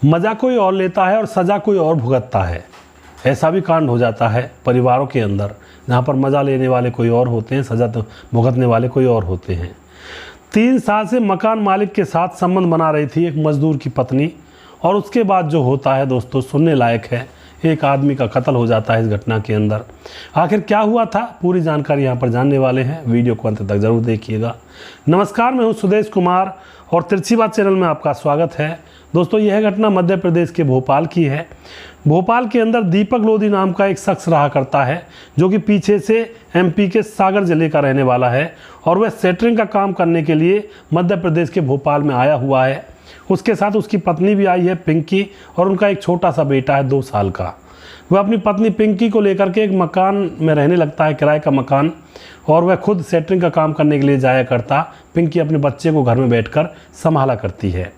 मज़ा कोई और लेता है और सज़ा कोई और भुगतता है। ऐसा भी कांड हो जाता है परिवारों के अंदर, जहाँ पर मज़ा लेने वाले कोई और होते हैं, सज़ा तो भुगतने वाले कोई और होते हैं। 3 साल से मकान मालिक के साथ संबंध बना रही थी एक मज़दूर की पत्नी, और उसके बाद जो होता है दोस्तों सुनने लायक है। एक आदमी का कत्ल हो जाता है इस घटना के अंदर। आखिर क्या हुआ था, पूरी जानकारी यहाँ पर जानने वाले हैं। वीडियो को अंत तक जरूर देखिएगा। नमस्कार, मैं हूँ सुदेश कुमार और तिरछी बात चैनल में आपका स्वागत है। दोस्तों, यह घटना मध्य प्रदेश के भोपाल की है। भोपाल के अंदर दीपक लोधी नाम का एक शख्स रहा करता है, जो कि पीछे से एमपी के सागर जिले का रहने वाला है, और वह सेटरिंग का काम करने के लिए मध्य प्रदेश के भोपाल में आया हुआ है। उसके साथ उसकी पत्नी भी आई है पिंकी, और उनका एक छोटा सा बेटा है 2 साल का। वह अपनी पत्नी पिंकी को लेकर के एक मकान में रहने लगता है, किराए का मकान, और वह खुद सेटरिंग का काम करने के लिए जाया करता। पिंकी अपने बच्चे को घर में बैठकर संभाला करती है।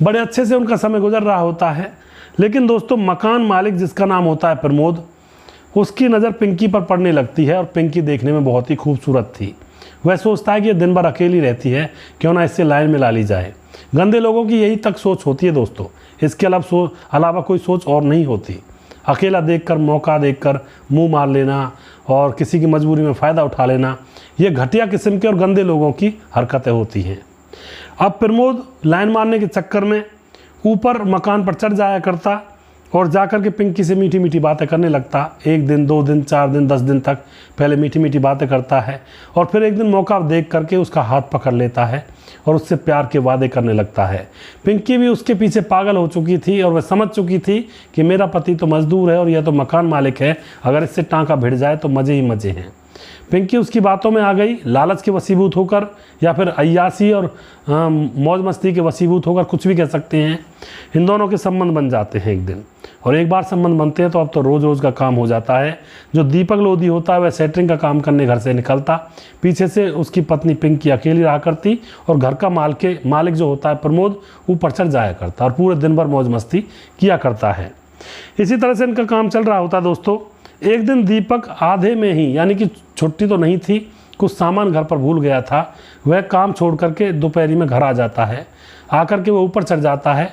बड़े अच्छे से उनका समय गुजर रहा होता है। लेकिन दोस्तों, मकान मालिक जिसका नाम होता है प्रमोद, उसकी नज़र पिंकी पर पड़ने लगती है, और पिंकी देखने में बहुत ही खूबसूरत थी। वह सोचता है कि ये दिन भर अकेली रहती है, क्यों ना इससे लाइन में ला ली जाए। गंदे लोगों की यही तक सोच होती है दोस्तों, इसके अलावा कोई सोच और नहीं होती। अकेला देखकर, मौका देखकर मुंह मार लेना और किसी की मजबूरी में फ़ायदा उठा लेना, ये घटिया किस्म के और गंदे लोगों की हरकतें होती हैं। अब प्रमोद लाइन मारने के चक्कर में ऊपर मकान पर चढ़ जाया करता और जाकर के पिंकी से मीठी मीठी बातें करने लगता। 1 दिन, 2 दिन, 4 दिन, 10 दिन तक पहले मीठी मीठी बातें करता है, और फिर एक दिन मौका देख करके उसका हाथ पकड़ लेता है और उससे प्यार के वादे करने लगता है। पिंकी भी उसके पीछे पागल हो चुकी थी, और वह समझ चुकी थी कि मेरा पति तो मजदूर है और यह तो मकान मालिक है, अगर इससे टाँका भिड़ जाए तो मज़े ही मज़े हैं। पिंकी उसकी बातों में आ गई, लालच के वसीभूत होकर, या फिर अय्यासी और मौज मस्ती के वसीभूत होकर, कुछ भी कह सकते हैं। इन दोनों के संबंध बन जाते हैं एक दिन, और एक बार संबंध बनते हैं तो अब तो रोज़ रोज़ का काम हो जाता है। जो दीपक लोधी होता है वह सेटरिंग का काम करने घर से निकलता, पीछे से उसकी पत्नी पिंकी अकेली रहा करती, और घर का मालिक जो होता है प्रमोद ऊपर चढ़ जाया करता और पूरे दिन भर मौज मस्ती किया करता है। इसी तरह से इनका काम चल रहा होता दोस्तों। एक दिन दीपक आधे में ही, यानी कि छुट्टी तो नहीं थी, कुछ सामान घर पर भूल गया था, वह काम छोड़ करके दोपहरी में घर आ जाता है। आकर के वह ऊपर चढ़ जाता है।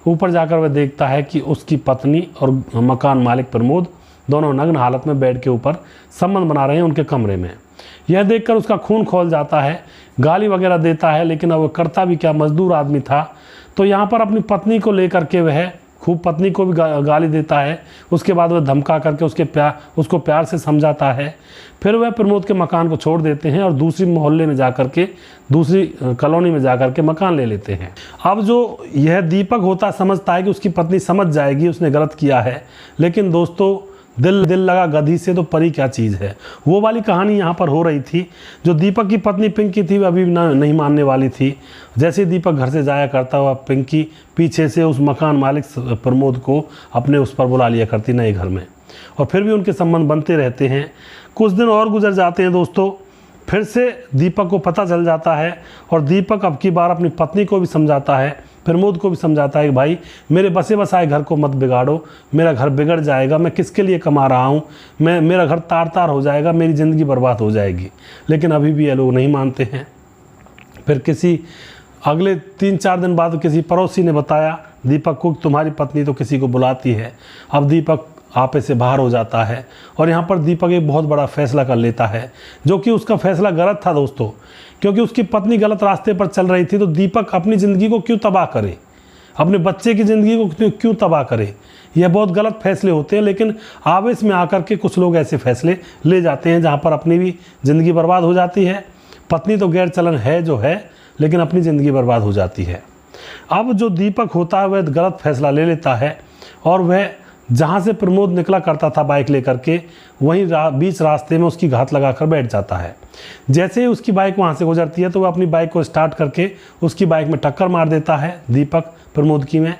ऊपर जाकर वह देखता है कि उसकी पत्नी और मकान मालिक प्रमोद दोनों नग्न हालत में बेड के ऊपर संबंध बना रहे हैं उनके कमरे में। यह देखकर उसका खून खौल जाता है, गाली वगैरह देता है, लेकिन अब वह करता भी क्या, मजदूर आदमी था। तो यहाँ पर अपनी पत्नी को लेकर के वह खूब पत्नी को भी गाली देता है। उसके बाद वह धमका करके उसको प्यार से समझाता है। फिर वह प्रमोद के मकान को छोड़ देते हैं और दूसरी मोहल्ले में जाकर के, दूसरी कॉलोनी में जाकर के मकान ले लेते हैं। अब जो यह दीपक होता समझता है कि उसकी पत्नी समझ जाएगी उसने गलत किया है, लेकिन दोस्तों दिल लगा गधी से तो परी क्या चीज़ है। वो वाली कहानी यहाँ पर हो रही थी। जो दीपक की पत्नी पिंकी थी वह अभी नहीं मानने वाली थी। जैसे दीपक घर से जाया करता हुआ, पिंकी पीछे से उस मकान मालिक प्रमोद को अपने उस पर बुला लिया करती नए घर में, और फिर भी उनके संबंध बनते रहते हैं। कुछ दिन और गुजर जाते हैं दोस्तों। फिर से दीपक को पता चल जाता है, और दीपक अब की बार अपनी पत्नी को भी समझाता है, प्रमोद को भी समझाता है कि भाई मेरे बसे बसाए घर को मत बिगाड़ो, मेरा घर बिगड़ जाएगा, मैं किसके लिए कमा रहा हूँ, मेरा घर तार तार हो जाएगा, मेरी ज़िंदगी बर्बाद हो जाएगी। लेकिन अभी भी ये लोग नहीं मानते हैं। फिर किसी अगले 3-4 दिन बाद किसी पड़ोसी ने बताया दीपक को, तुम्हारी पत्नी तो किसी को बुलाती है। अब दीपक आपे से बाहर हो जाता है, और यहाँ पर दीपक एक बहुत बड़ा फैसला कर लेता है, जो कि उसका फैसला गलत था दोस्तों, क्योंकि उसकी पत्नी गलत रास्ते पर चल रही थी। तो दीपक अपनी ज़िंदगी को क्यों तबाह करे, अपने बच्चे की ज़िंदगी को क्यों तबाह करे। यह बहुत गलत फैसले होते हैं, लेकिन आवेश में आकर के कुछ लोग ऐसे फैसले ले जाते हैं जहाँ पर अपनी भी ज़िंदगी बर्बाद हो जाती है। पत्नी तो गैर चलन है जो है, लेकिन अपनी ज़िंदगी बर्बाद हो जाती है। अब जो दीपक होता है वह गलत फैसला ले लेता है, और वह जहाँ से प्रमोद निकला करता था बाइक लेकर के, वहीं बीच रास्ते में उसकी घात लगाकर बैठ जाता है। जैसे ही उसकी बाइक वहाँ से गुजरती है तो वह अपनी बाइक को स्टार्ट करके उसकी बाइक में टक्कर मार देता है दीपक प्रमोद की में।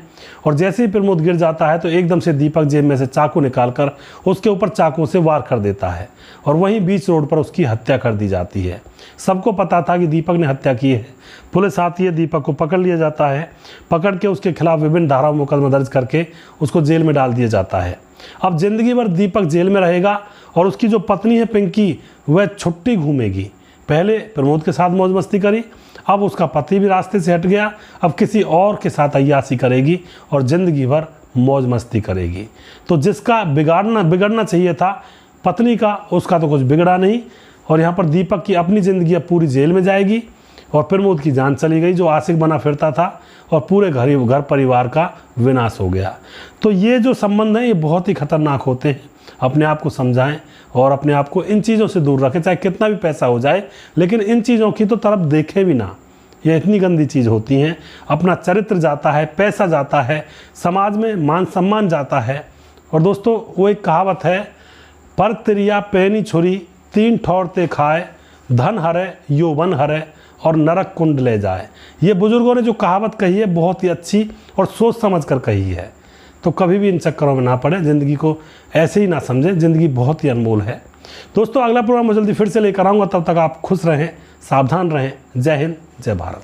और जैसे ही प्रमोद गिर जाता है तो एकदम से दीपक जेब में से चाकू निकालकर उसके ऊपर चाकू से वार कर देता है, और वहीं बीच रोड पर उसकी हत्या कर दी जाती है। सबको पता था कि दीपक ने हत्या की है। पुलिस आती है, दीपक को पकड़ लिया जाता है। पकड़ के उसके खिलाफ विभिन्न धाराओं में मुकदमा दर्ज करके उसको जेल में डाल दिया जाता है। अब जिंदगी भर दीपक जेल में रहेगा, और उसकी जो पत्नी है पिंकी, वह छुट्टी घूमेगी। पहले प्रमोद के साथ मौज मस्ती करी, अब उसका पति भी रास्ते से हट गया, अब किसी और के साथ अय्याशी करेगी और ज़िंदगी भर मौज मस्ती करेगी। तो जिसका बिगड़ना चाहिए था पत्नी का, उसका तो कुछ बिगड़ा नहीं। और यहाँ पर दीपक की अपनी ज़िंदगी अब पूरी जेल में जाएगी और प्रमोद की जान चली गई, जो आशिक बना फिरता था, और पूरे घर परिवार का विनाश हो गया। तो ये जो संबंध हैं ये बहुत ही खतरनाक होते हैं। अपने आप को समझाएं और अपने आप को इन चीज़ों से दूर रखें, चाहे कितना भी पैसा हो जाए, लेकिन इन चीज़ों की तो तरफ देखें भी ना। ये इतनी गंदी चीज़ होती हैं। अपना चरित्र जाता है, पैसा जाता है, समाज में मान सम्मान जाता है। और दोस्तों वो एक कहावत है, पर तिरिया पैनी छुरी तीन ठौरते खाए, धन हरे यौवन हरे और नरक कुंड ले जाए। ये बुजुर्गों ने जो कहावत कही है बहुत ही अच्छी और सोच समझ कर कही है। तो कभी भी इन चक्करों में ना पड़े, ज़िंदगी को ऐसे ही ना समझें, ज़िंदगी बहुत ही अनमोल है। दोस्तों अगला प्रोग्राम मैं जल्दी फिर से लेकर आऊँगा, तब तक आप खुश रहें, सावधान रहें। जय हिंद, जय भारत।